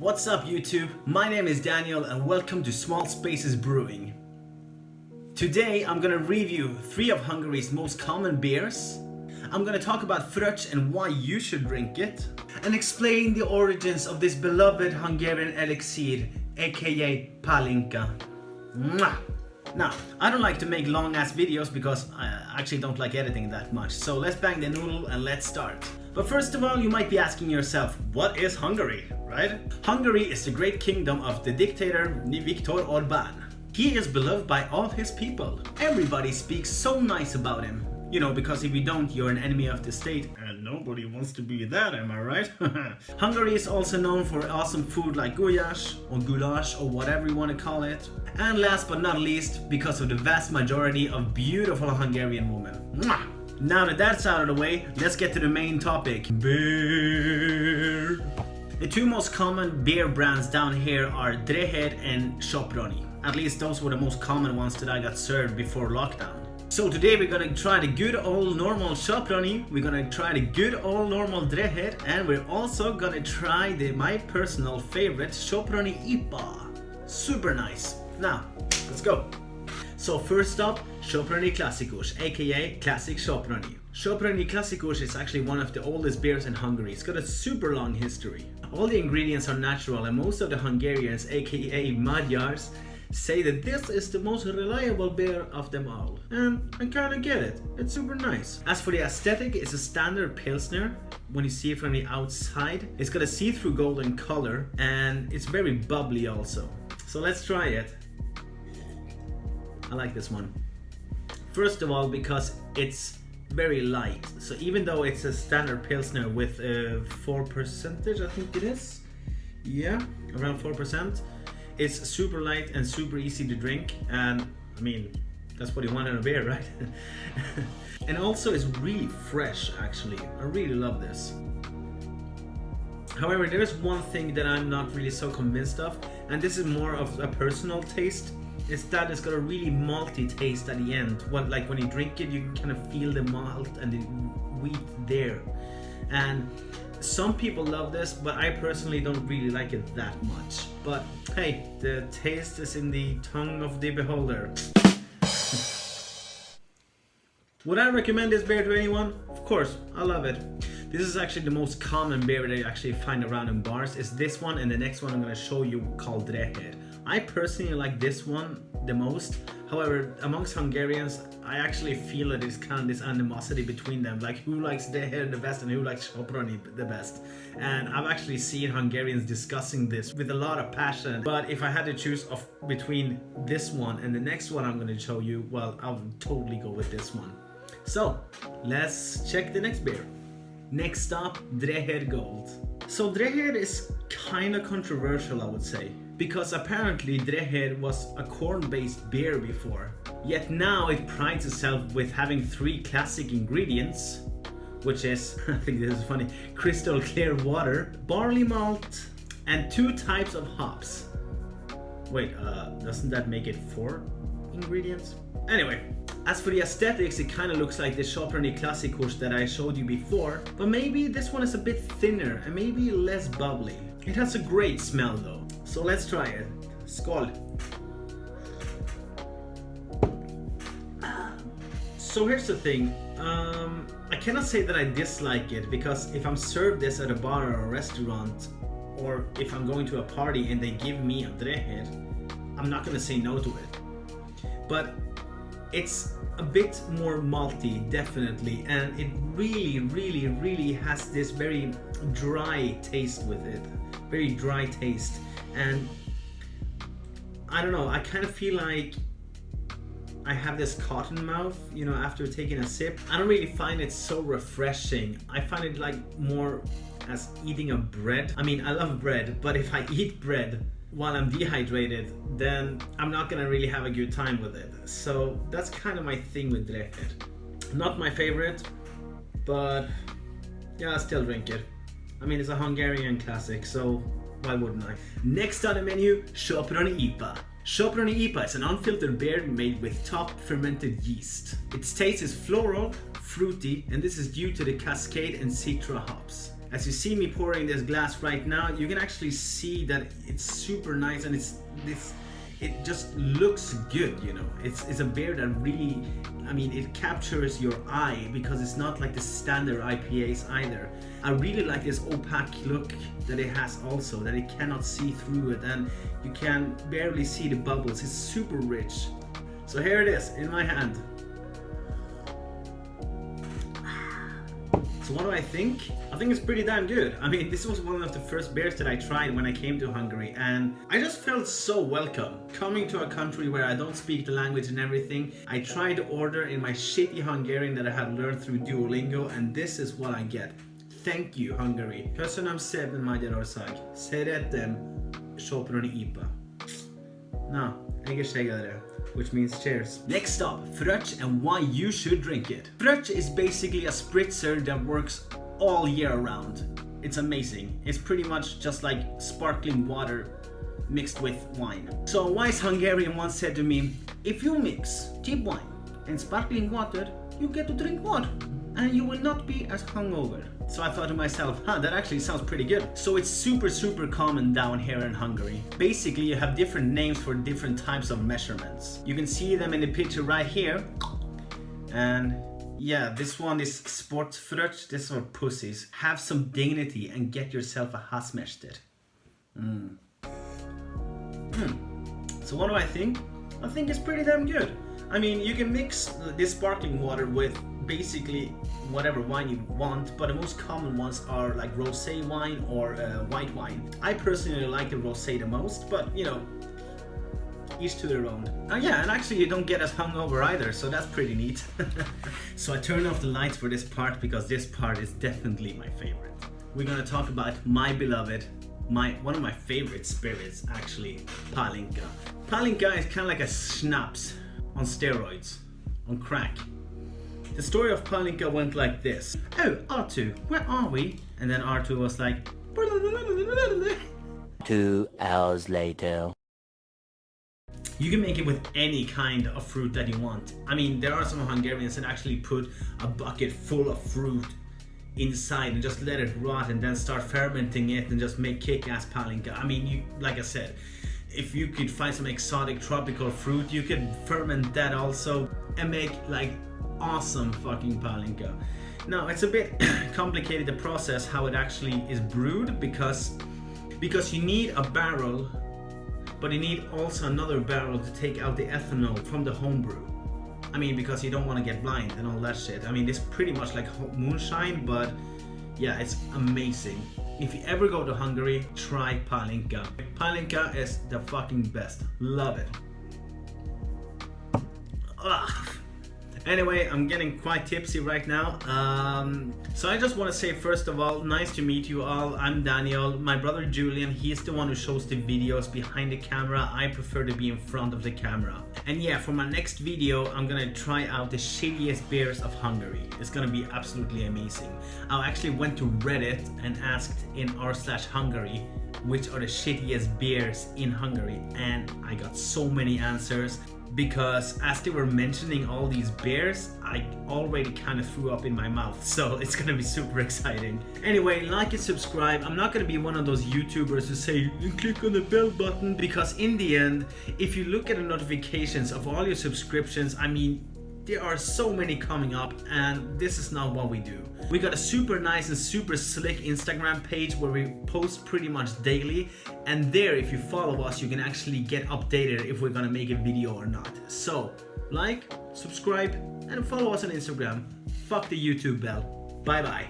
What's up YouTube? My name is Daniel and welcome to Small Spaces Brewing. Today I'm gonna review 3 of Hungary's most common beers. I'm gonna talk about Fröccs and why you should drink it, and explain the origins of this beloved Hungarian elixir, aka Pálinka. Mwah! Now, I don't like to make long ass videos because I actually don't like editing that much, so let's bang the noodle and let's start. But first of all, you might be asking yourself, what is Hungary, right? Hungary is the great kingdom of the dictator Viktor Orbán. He is beloved by all his people. Everybody speaks so nice about him. You know, because if you don't, you're an enemy of the state. And nobody wants to be that, am I right? Hungary is also known for awesome food like goulash or whatever you want to call it. And last but not least, because of the vast majority of beautiful Hungarian women. Mwah! Now that that's out of the way, let's get to the main topic. Beer! The 2 most common beer brands down here are Dreher and Choprani. At least those were the most common ones that I got served before lockdown. So today we're gonna try the good old normal Choprani, we're gonna try the good old normal Dreher, and we're also gonna try my personal favorite Choprani IPA. Super nice. Now, let's go. So first up, Choprani Classicus, aka Classic Choprani. Choprani Classicus is actually one of the oldest beers in Hungary. It's got a super long history. All the ingredients are natural and most of the Hungarians, aka Magyars, say that this is the most reliable beer of them all. And I kinda get it. It's super nice. As for the aesthetic, it's a standard Pilsner. When you see it from the outside, it's got a see-through golden color and it's very bubbly also. So let's try it. I like this one. First of all, because it's very light. So even though it's a standard Pilsner with 4%, I think it is. Yeah, around 4%. It's super light and super easy to drink. And I mean, that's what you want in a beer, right? And also it's really fresh, actually. I really love this. However, there's one thing that I'm not really so convinced of, and this is more of a personal taste. It's that it's got a really malty taste at the end. Like when you drink it, you can kind of feel the malt and the wheat there. And some people love this, but I personally don't really like it that much. But hey, the taste is in the tongue of the beholder. Would I recommend this beer to anyone? Of course, I love it. This is actually the most common beer that you actually find around in bars. Is this one, and the next one I'm going to show you called Dreher. I personally like this one the most. However, amongst Hungarians, I actually feel that there's kind of this animosity between them, like who likes Dreher the best and who likes Choprani the best. And I've actually seen Hungarians discussing this with a lot of passion. But if I had to choose between this one and the next one I'm going to show you, well, I would totally go with this one. So let's check the next beer. Next up, Dreher Gold. So Dreher is kind of controversial, I would say, because apparently Dreher was a corn-based beer before. Yet now it prides itself with having 3 classic ingredients, which is, I think this is funny, crystal clear water, barley malt, and 2 types of hops. Wait, doesn't that make it 4 ingredients? Anyway, as for the aesthetics, it kind of looks like the Choprani Classicus that I showed you before, but maybe this one is a bit thinner and maybe less bubbly. It has a great smell though, so let's try it. Skål! So here's the thing, I cannot say that I dislike it, because if I'm served this at a bar or a restaurant, or if I'm going to a party and they give me a Dreher, I'm not gonna say no to it. But it's a bit more malty, definitely, and it really has this very dry taste with it. Very dry taste, and I don't know, I kind of feel like I have this cotton mouth, you know, after taking a sip. I don't really find it so refreshing. I find it like more as eating a bread. I mean, I love bread, but if I eat bread while I'm dehydrated, then I'm not gonna really have a good time with it. So that's kind of my thing with Dreher. Not my favorite, but yeah, I still drink it. I mean, it's a Hungarian classic, so why wouldn't I? Next on the menu, Choprani IPA. Choprani IPA is an unfiltered beer made with top fermented yeast. Its taste is floral, fruity, and this is due to the Cascade and Citra hops. As you see me pouring this glass right now, you can actually see that it's super nice, and it just looks good, you know. It's a beer that really, I mean, it captures your eye because it's not like the standard IPAs either. I really like this opaque look that it has also, that it cannot see through it and you can barely see the bubbles. It's super rich. So here it is in my hand. So what do I think? I think it's pretty damn good. I mean, this was one of the first beers that I tried when I came to Hungary, and I just felt so welcome. Coming to a country where I don't speak the language and everything, I tried to order in my shitty Hungarian that I have learned through Duolingo, and this is what I get. Thank you, Hungary. Köszönöm szépen, Magyarország. Szeretem Choprani IPA. Na, egészségedre. Which means cheers. Next up, Fröccs and why you should drink it. Fröccs is basically a spritzer that works all year round. It's amazing. It's pretty much just like sparkling water mixed with wine. So a wise Hungarian once said to me, if you mix cheap wine and sparkling water, you get to drink water and you will not be as hungover. So I thought to myself, that actually sounds pretty good. So it's super common down here in Hungary. Basically, you have different names for different types of measurements. You can see them in the picture right here. And yeah, this one is Sportfröccs. This is for pussies. Have some dignity and get yourself a hasmester. So what do I think? I think it's pretty damn good. I mean, you can mix this sparkling water with basically whatever wine you want, but the most common ones are like rosé wine or white wine. I personally like the rosé the most, but you know, each to their own. Yeah, and actually you don't get as hungover either, so that's pretty neat. So I turned off the lights for this part because this part is definitely my favorite. We're gonna talk about my beloved, one of my favorite spirits actually, Pálinka. Pálinka is kind of like a schnapps on steroids, on crack. The story of Pálinka went like this. Oh, R2, where are we? And then R2 was like... 2 hours later. You can make it with any kind of fruit that you want. I mean, there are some Hungarians that actually put a bucket full of fruit inside and just let it rot and then start fermenting it and just make kick-ass Pálinka. I mean, like I said, if you could find some exotic tropical fruit, you could ferment that also and make like awesome fucking Pálinka. Now it's a bit complicated, the process how it actually is brewed, because you need a barrel, but you need also another barrel to take out the ethanol from the homebrew. I mean, because you don't want to get blind and all that shit. I mean, it's pretty much like moonshine, but yeah, it's amazing. If you ever go to Hungary, try Pálinka. Pálinka is the fucking best. Love it. Ugh. Anyway, I'm getting quite tipsy right now. So I just want to say, first of all, nice to meet you all. I'm Daniel. My brother Julian, he's the one who shows the videos behind the camera. I prefer to be in front of the camera. And yeah, for my next video, I'm gonna try out the shittiest beers of Hungary. It's gonna be absolutely amazing. I actually went to Reddit and asked in r/Hungary which are the shittiest beers in Hungary, and I got so many answers. Because as they were mentioning all these beers, I already kind of threw up in my mouth, so it's gonna be super exciting. Anyway, like and subscribe. I'm not gonna be one of those YouTubers who say, click on the bell button, because in the end, if you look at the notifications of all your subscriptions, I mean, there are so many coming up, and this is not what we do. We got a super nice and super slick Instagram page where we post pretty much daily, and there, if you follow us, you can actually get updated if we're gonna make a video or not. So, like, subscribe, and follow us on Instagram. Fuck the YouTube bell. Bye bye.